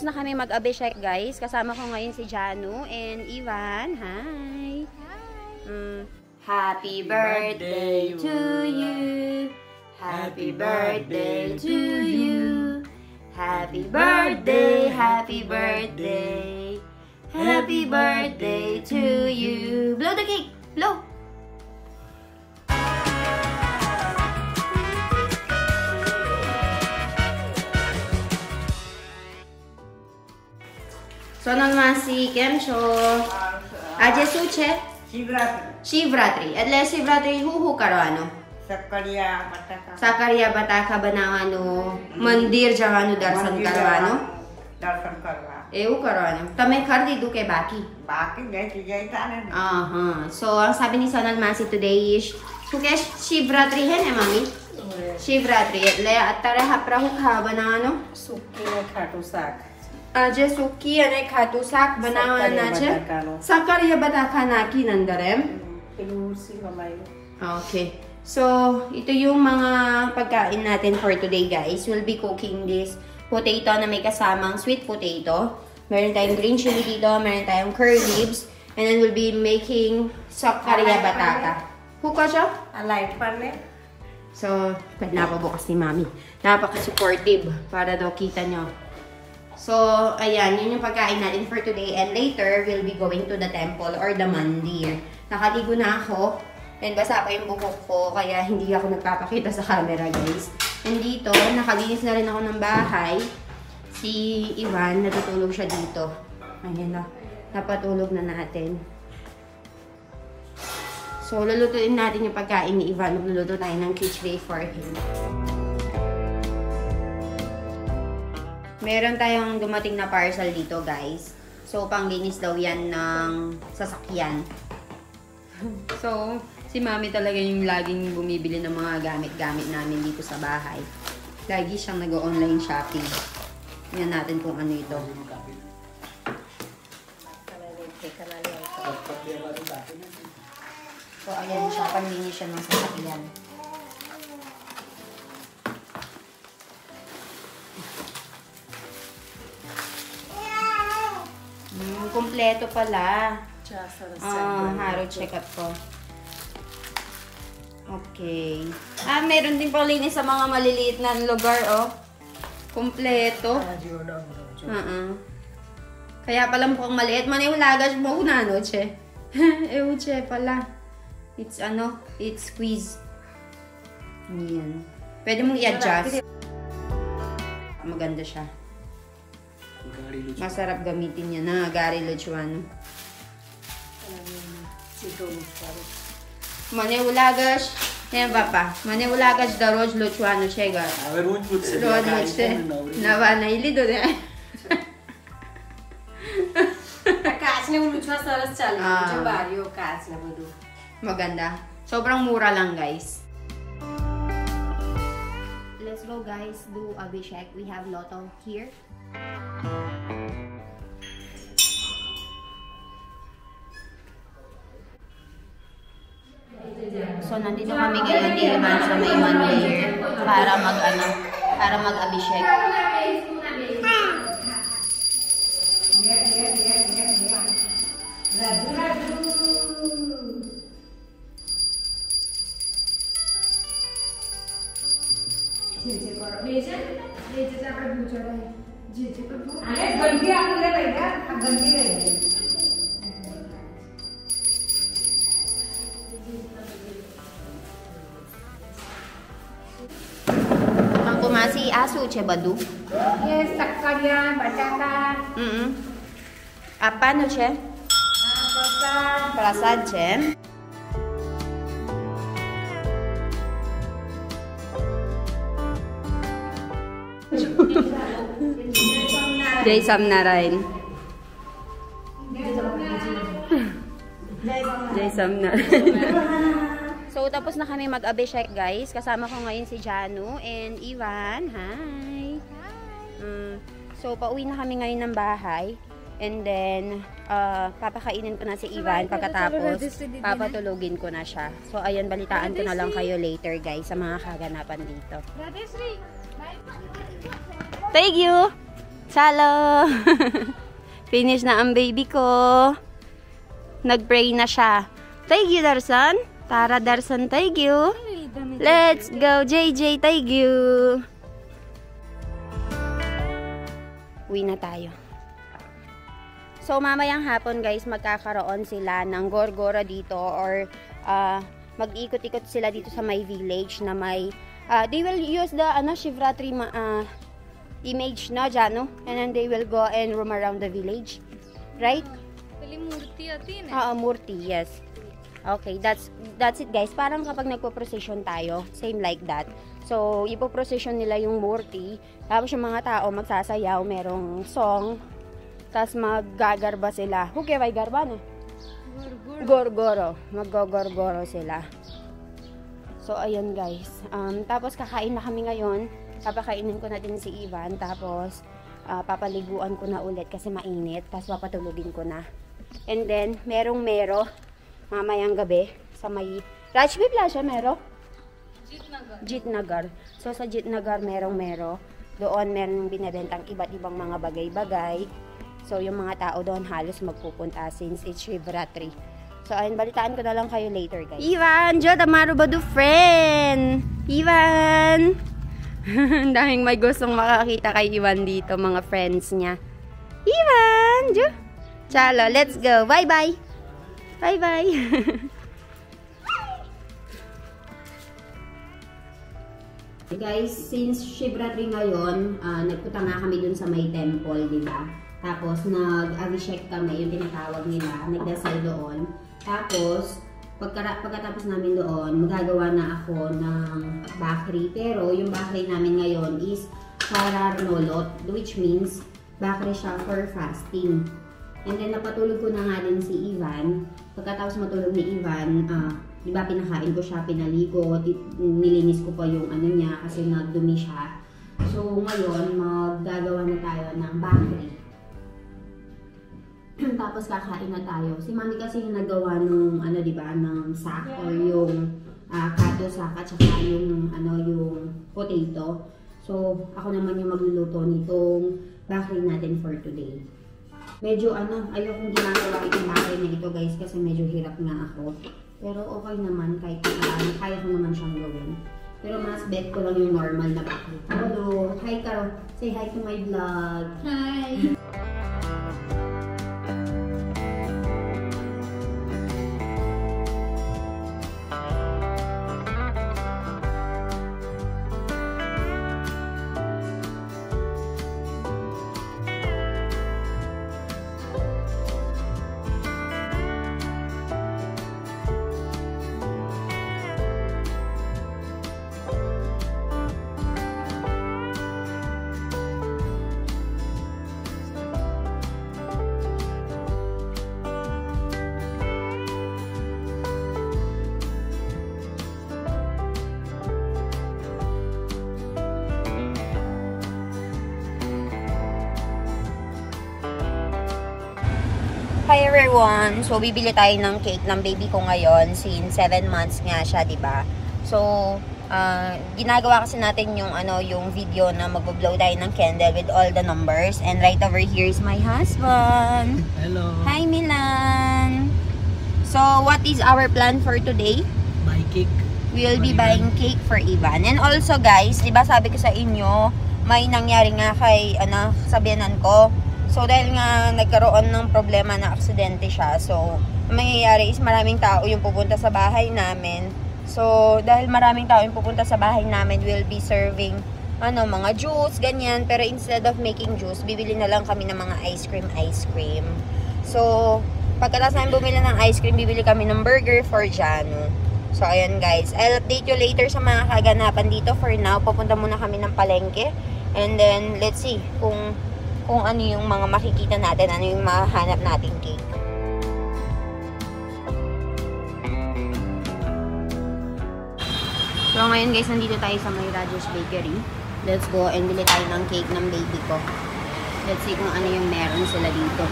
tapos na kami mag-abishek, guys. Kasama ko ngayon si Janu and Ivan. Hi! Happy birthday to you. Happy birthday to you. Happy birthday, happy birthday. Happy birthday to you. Blow the cake! Blow! सोनलमासी केम छो આજે શું છે શિવરાત્રી એટલે શિવરાત્રી હું કરવાનું સાકરિયા બટાકા બનાવવાનું મંદિર જવાનું દર્શન કરવાનું એવું કરવાનું તમે કરી દીધું કે બાકી so sabi ni Sonalmasi today is શું કે શિવરાત્રી હે ને મમ્મી શિવરાત્રી એટલે અત્યારે આપણે હું ખાવા બનાવવાનું સુકી ને ખાટું શાક આજે સુકી અને ખાટું શાક બનાવવાના છે સાકરિયા બટાકા નાખીને અંદર એમ okay so ito yung mga pagkain natin for today guys. We'll be cooking this potato na may kasamang sweet potato, meron tayong green chili dito, meron tayong curry leaves, and then we'll be making sakarya batata. Huka siya? Alive pa rin. So napabukas ni mami, napaka-supportive para daw kita nyo. So, ayan, yun yung pagkain natin for today. And later, we'll be going to the temple or the mandir. Nakaligo na ako. And basa pa yung buhok ko, kaya hindi ako nagpapakita sa camera, guys. And dito, nakalinis na rin ako ng bahay. Si Ivan, natutulog siya dito. Ayan na, napatulog na natin. So, lulutuin natin yung pagkain ni Ivan. Luluto tayo ng khichdi for him. Meron tayong dumating na parcel dito, guys. So, panglinis daw yan ng sasakyan. So, si mami talaga yung laging bumibili ng mga gamit-gamit namin dito sa bahay. Lagi siyang nag-online shopping. Tingnan natin kung ano ito. So, ayan siya. Panglinis siya ng sasakyan. Kompleto pala. Haro check up ko. Okay. Meron din palinis sa mga maliliit na lugar, oh. Kompleto. Kaya pala mukhang maliit. Maniwalagas mo kung ano, che. Che pala. It's it's squeeze. Yan. Pwede mong i-adjust. Maganda siya. Masarap gamitin niya na gari lechuan. Maniwalagas. Yan papa. Maniwalagas daroj lechuan chega. Roज मुझसे नवा नहीं ली दो दे. काच ने लुचवा सरस चालू. जो बारियो काच na બધું. Maganda. Sobrang mura lang, guys. Let's go, guys. Do abhishek. We have Lotto here. So, nandito kami ngayon ni Ivan sa may mandir para mag-abhishek. Masih asu ce badu? Yes, sakarya, batata. Apa nu ce? Prasad ce. Jai Samnarayan. Jai Samnarayan. So, tapos na kami mag-abhishek, guys. Kasama ko ngayon si Janu and Ivan. Hi! So, pauwi na kami ngayon ng bahay. And then, papakainin ko na si Ivan. Pagkatapos, papatulogin ko na siya. So, ayan, balitaan ko na lang kayo later, guys, sa mga kaganapan dito. Thank you! Salo! Finish na ang baby ko. Nag-pray na siya. Thank you, Darsan. Tara, Darsan, thank you. Let's go, JJ, thank you. Uwi na tayo. So, mamayang hapon, guys, magkakaroon sila ng gorgora dito or mag-ikot-ikot sila dito sa may village na may they will use the Shivratri image na Jano, and then they will go and roam around the village, right? Murti ati murti, yes. Okay, that's it, guys. Parang kapag nagpo-procession tayo, same like that. So, ipo-procession nila yung murti, tapos yung mga tao magsasayaw, merong song, tapos maggagarba sila. Hukeway garba na? Gorgoro. Mag-gorgoro sila. So, ayun, guys. Tapos kakain na kami ngayon. Papakainin ko na din si Ivan, tapos papaliguan ko na ulit kasi mainit, tapos papatulugin ko na. And then, merong mero mamayang gabi sa may Rajvi Plaza, mero? Jitnagar. So, sa Jitnagar merong mero. Doon meron binebentang iba't ibang mga bagay-bagay. So, yung mga tao doon halos magpupunta since it's Shivratri. So, ayun, balitaan ko na lang kayo later, guys. Ivan! Jo, tamaru ba do friend? Ivan! Ang daming may gustong makakita kay Ivan dito, mga friends niya. Ivan! Jo! Chalo, let's go. Bye-bye! Bye-bye! Guys, since Shivratri ngayon, nagpunta nga kami dun sa may temple, diba? Tapos, nag-abhishek kami, yung tinatawag nila, nagdasal doon. Tapos, pagkatapos namin doon, magagawa na ako ng bakri. Pero, yung bakri namin ngayon is pararnolot, which means, bakri siya for fasting. And then, napatulog ko na nga din si Ivan. Pagkatapos matulog ni Ivan, di ba pinakain ko siya, pinaligo, nilinis ko pa yung ano niya kasi nagdumi siya. So, ngayon, maggagawa na tayo ng bakri. Tapos kakain na tayo. Si Mami kasi yung nagawa nung ano, 'di ba, ng sack or yung kato sack at saka yung yung potato. So, ako naman yung magluluto nitong bakri natin for today. Medyo ayokong ginagawa itong bakri na ito, guys, kasi medyo hirap nga ako. Pero okay naman kahit kaya ko naman siyang gawin. Pero mas bet ko lang yung normal na bakri. Hello, hi Karo. Say hi to my vlog. Hi. Hi everyone! So, bibili tayo ng cake ng baby ko ngayon since 7 months nga siya, diba? So, ginagawa kasi natin yung, yung video na mag-blow tayo ng candle with all the numbers. And right over here is my husband. Hello! Hi Milan! So, what is our plan for today? Buy cake. We'll be buying cake for Ivan. And also guys, diba sabi ko sa inyo, may nangyari nga kay, sabihanan ko. So, dahil nga nagkaroon ng problema na aksidente siya, so, ang mangyayari is maraming tao yung pupunta sa bahay namin. So, dahil maraming tao yung pupunta sa bahay namin, we'll be serving, mga juice, ganyan. Pero instead of making juice, bibili na lang kami ng mga ice cream. So, pagkatapos namin bumili ng ice cream, bibili kami ng burger for Jano. So, ayan guys. I'll update you later sa mga kaganapan dito. For now, pupunta muna kami ng palengke. And then, let's see kung ano yung mga makikita natin, ano yung mahanap nating cake. So ngayon guys, nandito tayo sa may Raj's Bakery. Let's go and bili tayo ng cake ng baby ko. Let's see kung ano yung meron sila dito.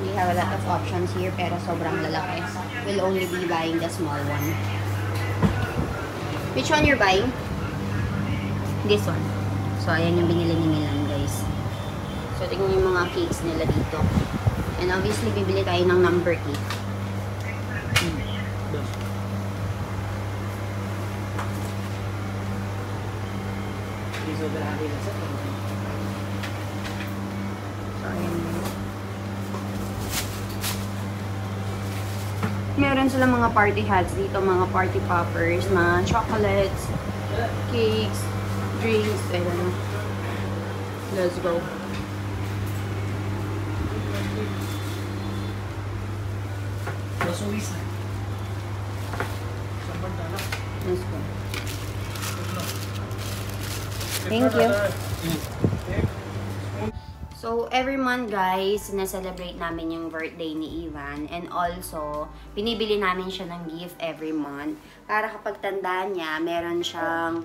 We have a lot of options here pero sobrang lalaki. We'll only be buying the small one. Which one you're buying? This one. So, ayan yung binili ni Milan, guys. So, tingnan yung mga cakes nila dito. And obviously, bibili tayo ng number cake. So, ayan. Meron silang mga party hats dito, mga party poppers, mga chocolates, cakes, drinks, I don't know. Let's go. Let's go. Thank you. So, every month guys, na-celebrate namin yung birthday ni Ivan. And also, binibili namin siya ng gift every month. Para kapag tandaan niya, meron siyang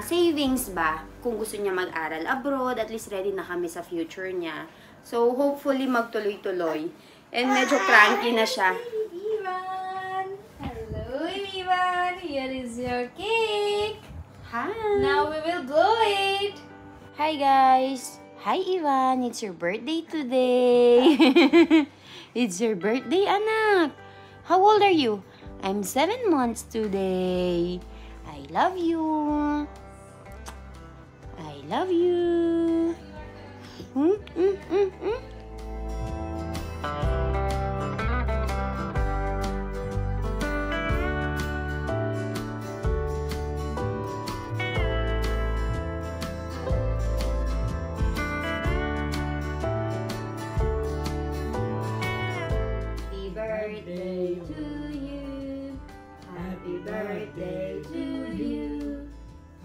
savings ba? Kung gusto niya mag-aral abroad, at least ready na kami sa future niya. So, hopefully magtuloy-tuloy. And medyo cranky na siya. Ivan! Hello, Ivan! Here is your cake! Hi! Now we will blow it! Hi guys! Hi Ivan! It's your birthday today! It's your birthday, anak! How old are you? I'm 7 months today. I love you! I love you! Happy birthday to you.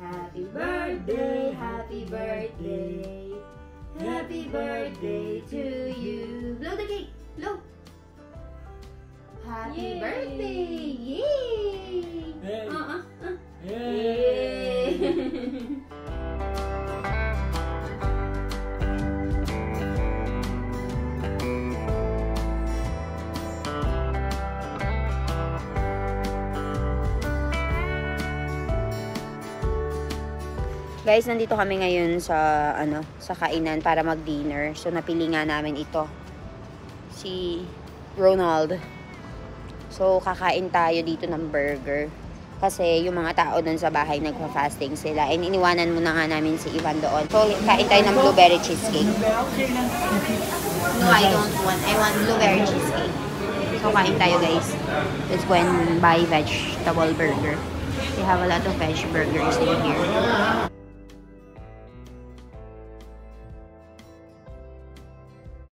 Happy birthday, happy birthday. Happy birthday to you. Blow the cake. Blow. Happy Yay. birthday. Yay. Hey. Yay. Guys, nandito kami ngayon sa sa kainan para mag-dinner. So napili nga namin ito. Si Ronald. So kakain tayo dito ng burger. Kasi yung mga tao dun sa bahay nagpa-fasting sila. And iniwanan muna nga namin si Ivan doon. So kain tayo ng blueberry cheesecake. No, I don't want. I want blueberry cheesecake. So kain tayo guys. Let's go and buy vegetable burger. They have a lot of veg burgers in here.